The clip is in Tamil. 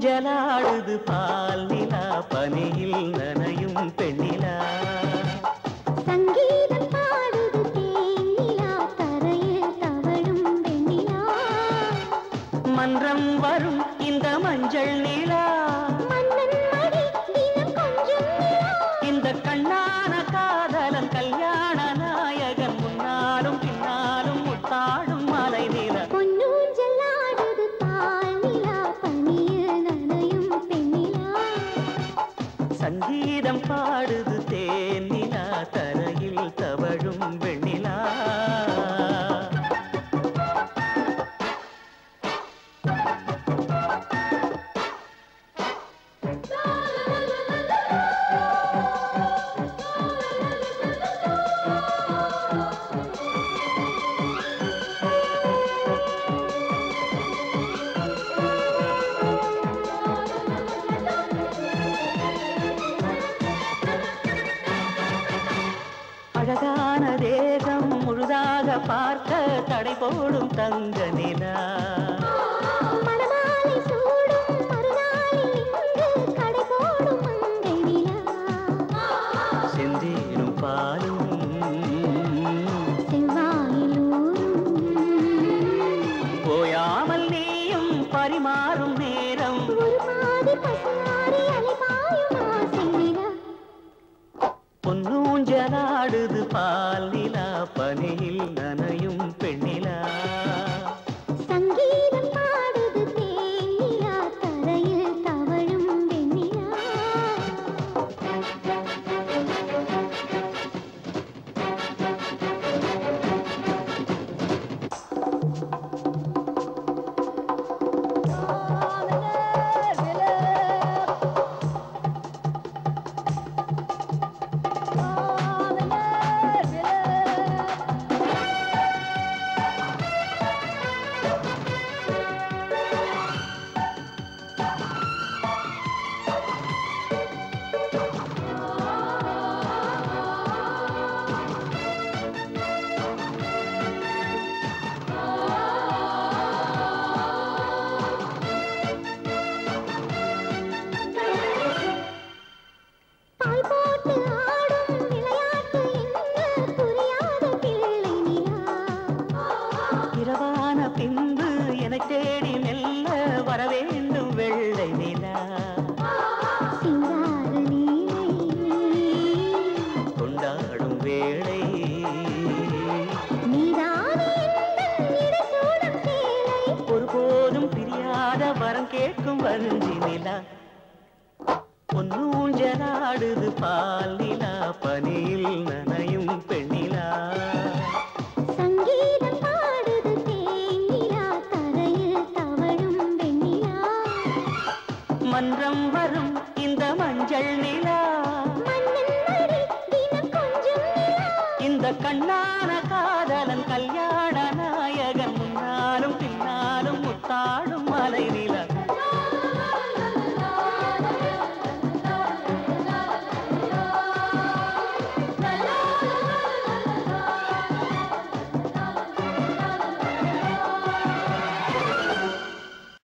பொன்னூஞ்சலாடுது பால் நிலா பனியில் நனையும் பெண்ணிலா சங்கீதம் பாடுது தேனிலா தரையில் தவழும் வெண்ணிலா மன்றம் வரும் இந்த மஞ்சள் நிலா மன்னன் மடி தினம் கொஞ்சம் நிலா இந்த கண்ணான காதலன் கல்யாண நாயகன் முன்னாலும் பின்னாலும் முத்தாடும் மலை நிலா பொன்னூஞ்சலாடுது பால் நிலா பனியில் நனையும் பெண்ணிலா சங்கீதம் பாடுது தேனிலா தரையில் தவழும் வெண்ணிலா அழகான தேகம் முழுதாக பார்க்க தடை போடும் தங்க நிலா மணமாலை சூடும் மறுநாளில் இங்கு கடை போடும் மங்கை நிலா செந்தேனும் பாலும் செவ்வாயில் போயாமல் நீயும் பரிமாறும் நேரம் ஒரு பாதி பசுமாறி அலைபாயும் ஆசை நிலா பொன்னூஞ்சலாடுது பால் நிலா பனியில் நனையும் பெண்ணிலா சங்கீதம் பாடுது தேனிலா தரையில் தவழும் வெண்ணிலா பால் போட்டு ஆடும் விளையாட்டு என்ன புரியாத பிள்ளை நிலா இரவான பின்பு என தேடி மெல்ல வரவேண்டும் வெள்ளை நிலா சிங்கார நீலை கொண்டாடும் வேளை நீதானே எந்தன் இடைசூடும் சேலை ஒருபோதும் பிரியாத வரம் கேட்கும் வஞ்சி நிலா பொன்னூஞ்சலாடுது பால் நிலா பனியில் நனையும் பெண்ணிலா சங்கீதம் பாடுது தேனிலா தரையில் தவழும் வெண்ணிலா மன்றம் வரும் இந்த மஞ்சள் நிலா மன்னன் மடி தினம் கொஞ்சம் நிலா இந்த கண்ணான காதலன் கல்யாண